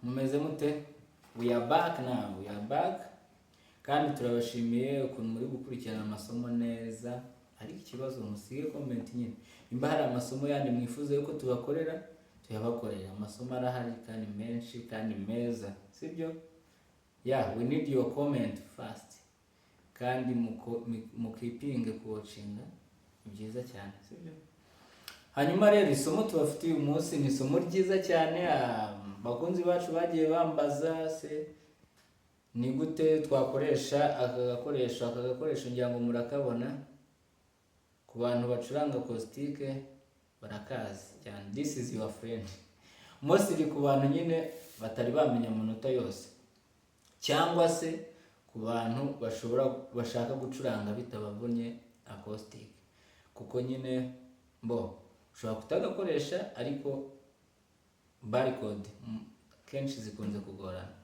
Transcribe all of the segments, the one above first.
mumeze mute? We are back now, we are back. Kandi turabashimiye ukuntu muri gukurikirana amasomo neza. Hari ikibazo musige comment nyine. Imba hari amasomo yandi mwifuza yuko tubakorera, tuyabakorera. Amasomo arahari kandi menshi kandi meza, sibyo? Yeah, we need your comment first. Kandi mukipinge kuwatchinga. Ni byiza cyane, sibyo? Hanyuma rero isomo tubafitiye uyu munsi ni isomo ryiza cyane. Bakunzi bacu bagiye bambaza se ni gute twakoresha aka gakoresho ngira ngo murakabona ku bantu bacuranga acoustic barakazi cyane. This is your friend. Mostly ku bantu nyine batari bamenya amanota yose, cyangwa se ku bantu bashaka gucuranga bitabavunye acoustic, kuko nyine ushobora kutagakoresha ariko barcode kenshi zikunze kugorana.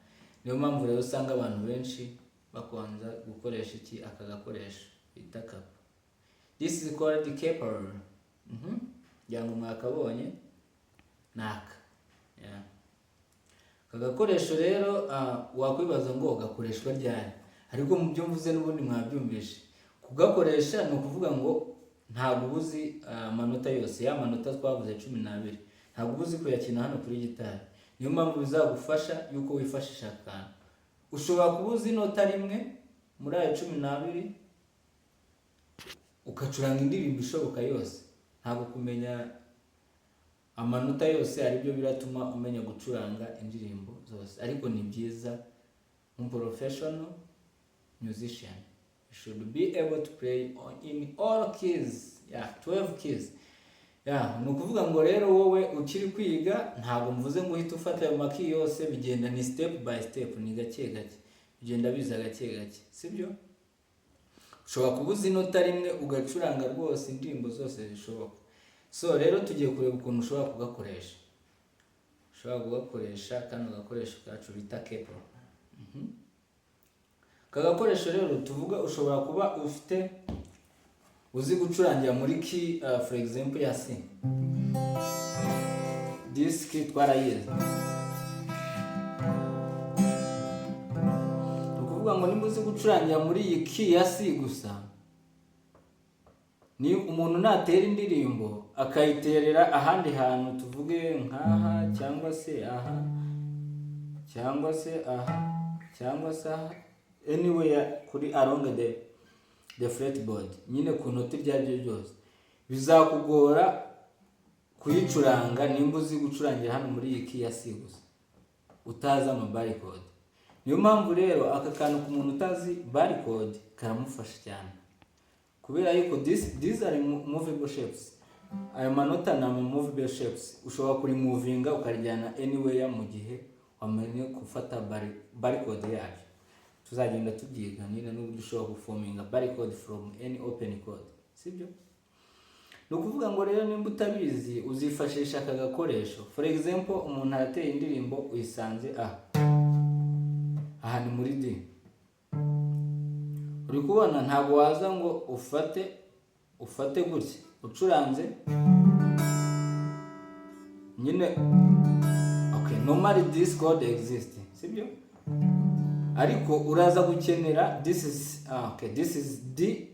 Niyo mpamvu rero usanga abantu benshi bakunza gukoresha aka gakoresho bita capo. This is called capo. Yango mwakabonye naka. Yeah. Aka gakoresho rero wakwibaza ngo gakoreshwa ryari, ariko mu byo mvuze n'ubundi mwabyumvishe. Kugakoresha ni ukuvuga ngo ntabwo ubuzi amanota yose, ya manota twavuze 12 ntabwo ubuzi kuyakina hano kuri gitari. Niyo mpamvu bizagufasha yuko wifashisha akantu. Ushobora kubuza inota rimwe muri ayo 12 ukacuranga indirimbo ishoboka yose. Ntabwo kumenya amanota yose ari byo biratuma umenya gucuranga indirimbo zose, ariko ni byiza professional musician. You should be able to play in all keys. Yeah, 12 keys. Yeah, nukuvuga ngo rero wowe ukiri kwiga ntabwo mvuze ngo uhita ufata ayo maki yose, bigenda ni step by step, ni gake gake. Bigenda biza gake gake, sibyo? Ushobora kubuza inota rimwe ugacuranga rwose indirimbo zose zishoboka. So rero tugiye kureba ukuntu ushobora kugakoresha. Ushobora kugakoresha kandi ugakoresha kacu bita capo. Kagakoresho rero tuvuga ushobora kuba ufite uzi gucurangira muri key for example ya C. This key twarayize. Ukuvuga ngo nimba uzi gucurangira muri iyi key ya C gusa, ni umuntu natera indirimbo akayiterera ahandi hantu, tuvuge nkaha cyangwa se aha cyangwa se aha cyangwa se aha, anywhere kuri along the fretboard, nyine ku noti ryaryo ryose bizakugora kuyicuranga nimba uzi gucurangira hano muri iyi key ya C gusa utazi ama barcode. Niyo mpamvu rero aka kantu ku muntu utazi barcode karamufasha cyane, kubera yuko these are movable shapes. Ayo manota na movable shapes ushobora kuri movinga ukarijyana anywhere mu gihe wamenye gufata barcode yayo. Tuzagenda tubyiga nyine n'uburyo ushobora guforminga barcode from any open code, sibyo? No kuvuga ngo rero nimba utabizi uzifashisha aka gakoresho. For example, umuntu arateye indirimbo uyisanze aha ni muri D. Uri kubona ntabwo waza ngo ufate gutya ucuranze nyine. Okay, normally this chord exists, sibyo? Ariko uraza gukenera this is D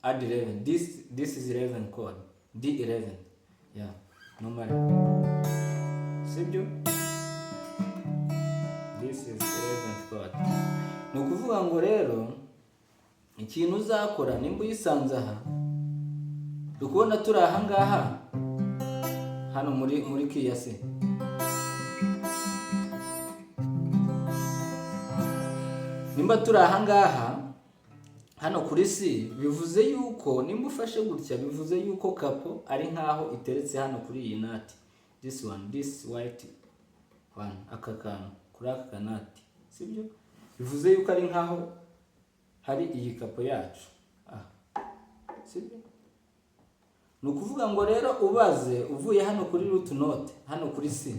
add 11. This is 11 chord, D11. Yeah, normally, sibyo? This is 11th chord. No kuvuga ngo rero ikintu uzakora nimba uyisanze aha, dukubona turi aha ngaha hano muri key ya C. Nimba turi aha ngaha hano kuri C, bivuze yuko nimba ufashe gutya bivuze yuko capo ari nkaho iteretse hano kuri iyi nati. This white one, aka kantu kuri aka kanati, sibyo? Bivuze yuko ari nkaho hari iyi capo yacu. Sibyo? Nukuvuga ngo rero ubaze uvuye hano kuri root note hano kuri C,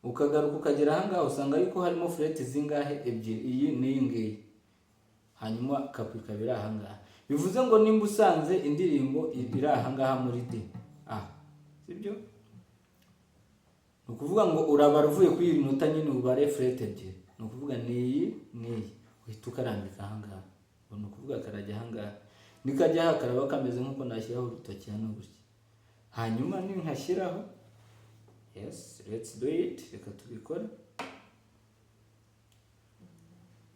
ukagaruka ukagera aha ngaha usanga yuko harimo fret zingahe? Ebyiri, iyi n'iyi ngiyi, hanyuma capo ikabira aha ngaha. Bivuze ngo nimba usanze indirimbo iri aha ngaha muri D, sibyo? ni ukuvuga ngo urabara uvuye kuri iyi nota nyine ubare furete ebyiri, ni ukuvuga n'iyi uhita ukarambika ahangaha, ni ukuvuga karajya ahangaha, nikajya aha karaba kameze nk'uko nashyiraho urutoki hano gutya, hanyuma ninkashyiraho yes let's do it, reka tubikore,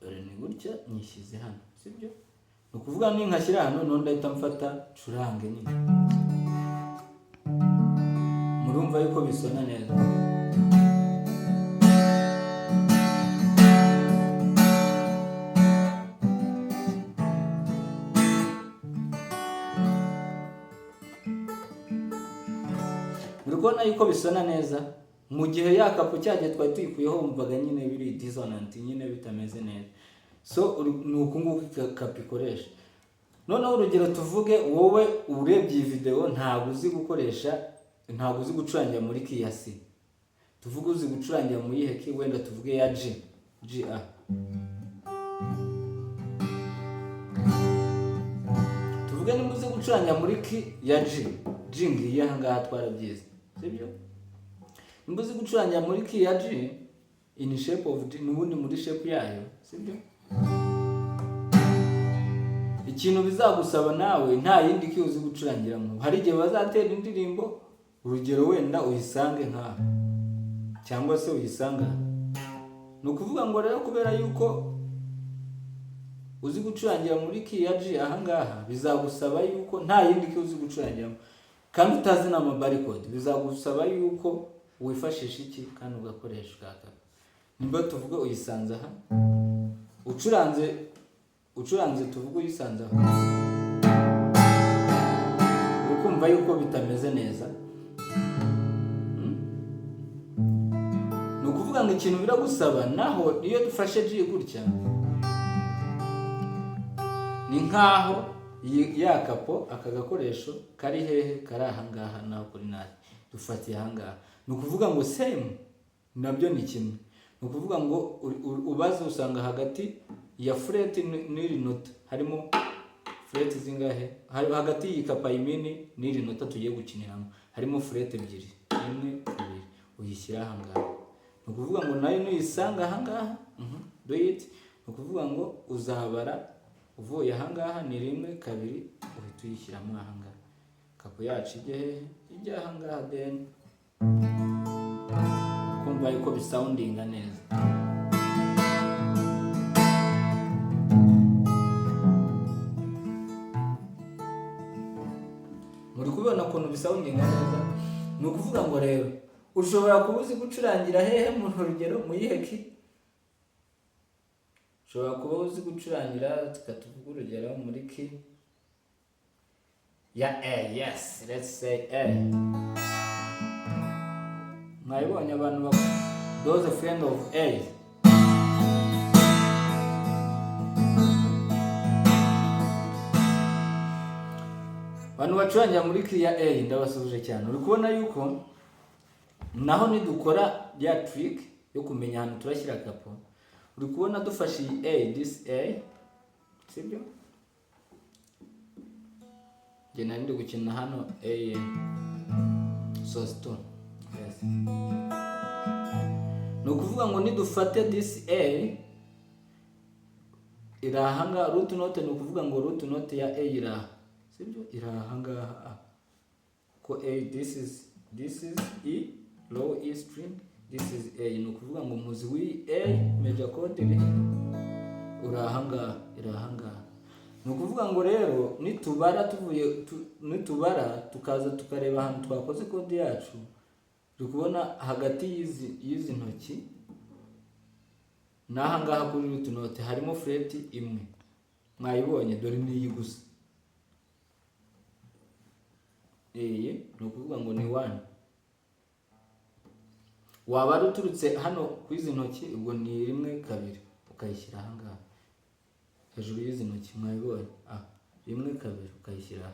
dore ni gutya nyishyize hano, sibyo? Ni ukuvuga ninkashyira hano none ndahita mfata curange nyine, murumva yuko bisona neza. Urabona yuko bisona neza, mu gihe yakapo cyagiye twari tuyikuyeho wumvaga nyine biri dissonant, nyine bitameze neza. So ni uku nguku kapo ikoresha. Noneho urugero tuvuge wowe urebye iyi video ntabwo uzi gucurangira muri key ya C, tuvuge uzi gucurangira muri iyi key, wenda tuvuge ya G, A. Tuvuge nimba uzi gucurangira muri key ya G ngiyi ahangaha twarabyize, sibyo? Nimba uzi gucurangira muri key ya G in shape of D, n'ubundi muri shape yayo, sibyo? Ikintu bizagusaba nawe nta yindi key uzi gucurangiramo. Hari igihe bazatera indirimbo, urugero wenda uyisange nka cyangwa se uyisanga, ni ukuvuga ngo rero kubera yuko uzi gucurangira muri key ya G ahangaha, bizagusaba yuko nta yindi key uzi gucurangiramo kandi utazi n'amabari code, bizagusaba yuko wifashisha iki kandi ugakoresha kaka. Nimba tuvuge uyisanze aha, ucuranze tuvuge uyisanze aha, ukumva yuko bitameze neza. Ni ukuvuga ngo ikintu biragusaba, naho iyo dufashe G gutya ni nkaho ya kapo aka gakoresho kari hehe, kari ahangaha naho kuri nari dufatiye ahangaha. Ni ukuvuga ngo same nabyo ni kimwe, ni ukuvuga ngo ubaze usanga hagati ya fret n'iri nota harimo fret zingahe, hagati y'iyi kapa y'imini n'iri nota tugiye gukiniramo harimo fret ebyiri, 1 2, uyishyira ahangaha. Ni ukuvuga ngo nayo nuyisanga ahangaha do it, ni ukuvuga ngo uzahabara uvuye ahangaha ni 1 2 uhita uyishyiramo ahangaha, kapo yacu ijya ahangaha, then kumva yuko bisoundinga neza. Muri kubona ukuntu bisoundinga neza? Ni ukuvuga ngo rero ushobora kuba uzi gucurangira hehe, mu rugero mu yihe key, ushobora kuba uzi gucurangira, tukatuvuga urugero muri key ya A. Yes, let's say A. Mwabonye abantu those friend of A. Abantu bacurangira muri key ya A ndabasubije cyane. Uri kubona yuko naho nidukora ya trick yo kumenya ahantu turashyira kapo, uri kubona dufashe A, this A, sibyo? Nge nari ndi gukina hano A sus2. Yes. Ni ukuvuga ngo nidufate this A irahanga root note, ni ukuvuga ngo root note ya A iraha, sibyo? Irahanga ko A, this is E, low E string, this is A. Ni ukuvuga ngo muzi wi A major chord irahanga. Ni ukuvuga ngo rero nitubara tukaza tukareba ahantu twakoze code yacu, uri kubona hagati y'izi ntoki n'ahangaha kuri root note harimo fret imwe, mwayibonye, dore niyi gusa. Ni ukuvuga ngo ni 1. Waba ruturutse hano ku izi ntoki, ubwo ni 1 2 ukayishyira ahangaha hejuru y'izi ntoki, mwayibonye 1 2 ukayishyira.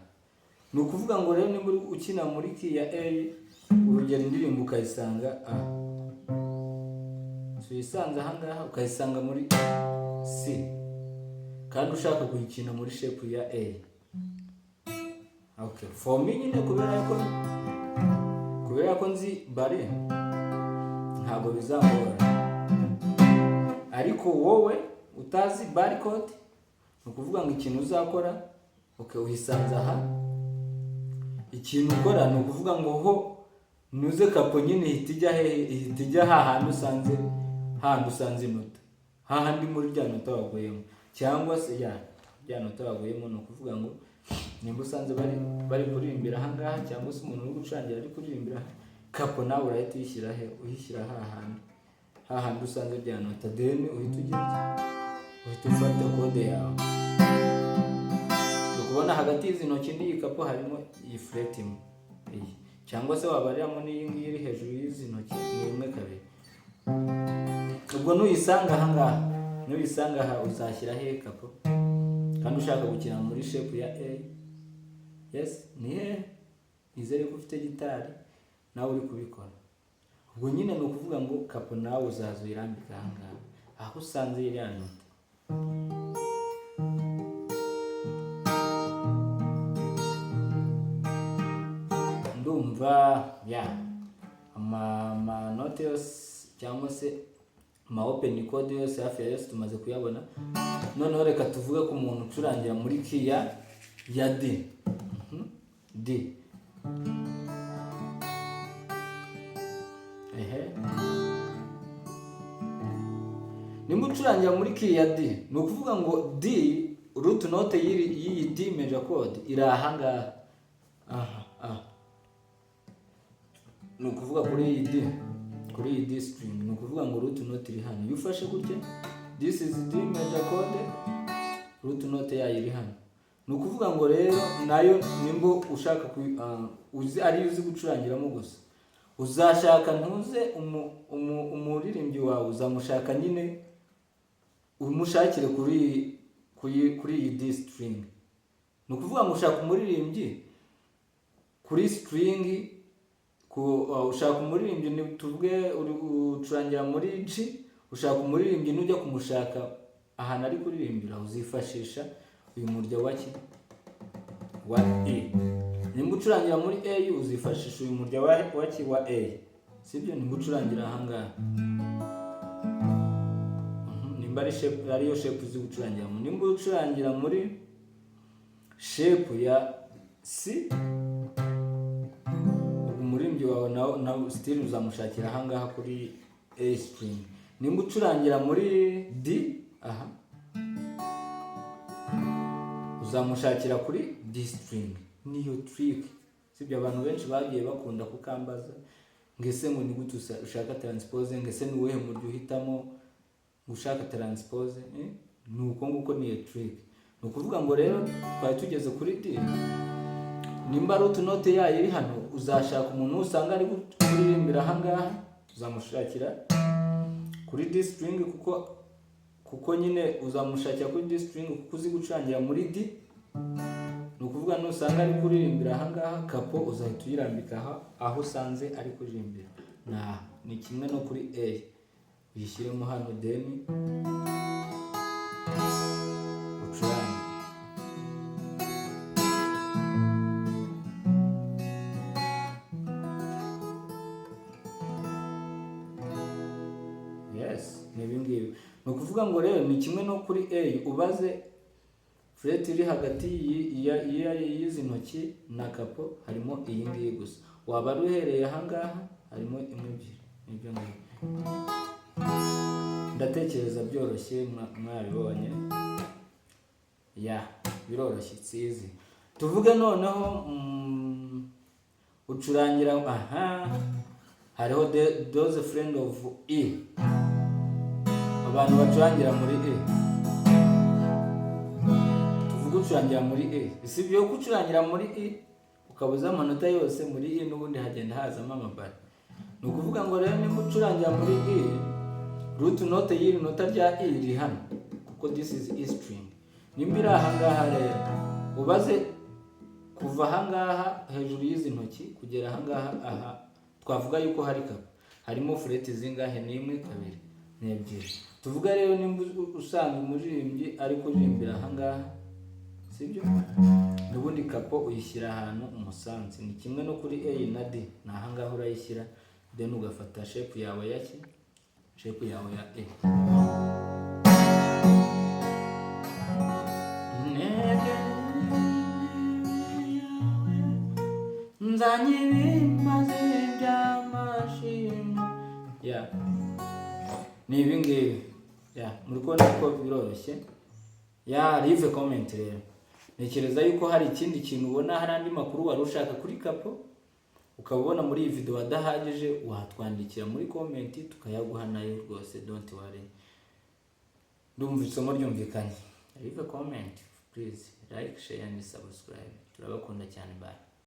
Ni ukuvuga ngo rero nimba ukina muri key ya A, urugero indirimbo ukayisanga uyisanze ahangaha ukayisanga muri C, kandi ushaka kuyikina muri shape ya A. Okay, for me nyine kubera ko nzi bare, ntabwo bizangora. Ariko wowe utazi barcode, ni ukuvuga ngo ikintu uzakora uhisanze aha, ikintu ukora ni ukuvuga ngo ho nuze kapo nyine ihita ijya hahandi usanze inota, hahandi muri rya nota waguyemo, cyangwa se rya nota waguyemo. Ni ukuvuga ngo nimba usanze bari kuririmbira ahangaha, cyangwa se umuntu uri gucurangira ari kuririmbira, kapo nawe urahita uyishyira hahandi usanze rya nota, then uhita ufata kode yawe. Ukubona hagati y'izi ntoki n'iyi kapo harimo iyi fret imwe, cyangwa se wabariramo n'iyi ngiyi iri hejuru y'izi ntoki ni 1 2. Ubwo nuyisanga aha uzashyiraho iyi kapo, kandi ushaka gukina muri shape ya A. Yes, ni he? Nizere ko ufite gitari nawe uri kubikora. Ubwo nyine ni ukuvuga ngo kapo nawe uzaza uyirambika ahangaha aho usanze iriya nota. Ndumva amanote yose cyangwa se open code yose hafi ya yose tumaze kuyabona. Noneho reka tuvuge ku muntu ucurangira muri key ya D. D. Nimba ucurangira muri key ya D, ni ukuvuga ngo D, root note y'iyi D major chord iri ahangaha. Ni ukuvuga kuri iyi D string, ni ukuvuga ngo root note iri hano. Iyo ufashe gutya, this is D major chord, root note yayo iri hano. Ni ukuvuga ngo rero nayo nimba ushaka ari uzi gucurangiramo gusa, uzashaka ntuze umuririmbyi wawe, uzamushaka nyine umushakire kuri iyi D string. Ni ukuvuga ngo ushaka umuririmbyi kuri string, ushaka umuririmbyi tuvuge ucurangira muri G, ushaka umuririmbyi nujya kumushaka ahantu ari kuririmbira, uzifashisha uyu murya wa E. Nimba ucurangira muri A, uzifashisha uyu murya wa A, sibyo? Nimba ucurangira ahangaha, nimba ariyo shape uzi gucurangiramo. Nimba ucurangira muri shape ya C, umuririmbyi wawe nawe still uzamushakira ahangaha kuri A string. Nimba ucurangira muri D, uzamushakira kuri D string. Niyo trick, sibyo? Abantu benshi bagiye bakunda kukambaza, ngese ngo ni gute ushaka transpose, ngese ni uwuhe muryo uhitamo ushaka transpose. Ni uko nguko niyo trick. Ni ukuvuga ngo rero twari tugeze kuri D. Nimba root note yayo iri hano, uzashaka umuntu usanga ari kuririmbira ahangaha, uzamushakira kuri D string, kuko nyine uzamushakira kuri D string kuko uzi gucurangira muri D. Ni ukuvuga nusanga ari kuririmbira ahangaha, kapo uzahita uyirambika aho usanze ari kuririmbira. Ni kimwe no kuri A, uyishyiremo hano, then ucurange. Yes, ni ibingibi. Ni ukuvuga ngo rero ni kimwe no kuri A, ubaze fret iri hagati y'izi ntoki na kapo harimo iyi ngiyi gusa. Waba ruhereye ahangaha harimo 1 2. Nibyo ngibyo. Ndatekereza byoroshye mwabibonye. Biroroshye, it's easy. Tuvuge noneho ucurangira hariho those friend of E, abantu bacurangira muri E. Tuvuge ucurangira muri E, sibyo gucurangira muri E ukabuza amanota yose muri E, n'ubundi hagenda hazamo amabara. Ni ukuvuga ngo rero nimba ucurangira muri E, root note y'iri nota rya E iri hano, kuko this is E string. Nimba iri ahangaha rero, ubaze kuva ahangaha hejuru y'izi ntoki kugera ahangaha, twavuga yuko hari kapo, harimo fret zingahe? Ni 1 2 2. Tuvuga rero nimba usanga umuririmbyi ari kuririmbira ahangaha, sibyo? N'ubundi kapo uyishyira ahantu umusanze. Ni kimwe no kuri A na D, na ahangaha urayishyira then ugafata shape yawe ya shape yawe ya E. Nzanye bimaze by'amashimo. Ni ibi ngibi. Muri kubona ko biroroshye. Leave comment rero. Nekereza yuko hari ikindi kintu ubona, hari andi makuru wari ushaka kuri Kapo ukabona muri iyi video adahagije, watwandikira muri comment tukayaguha nayo rwose, don't worry. Ndumva isomo ryumvikanye. Leave a comment, please like, share and subscribe. Turabakunda cyane, bye.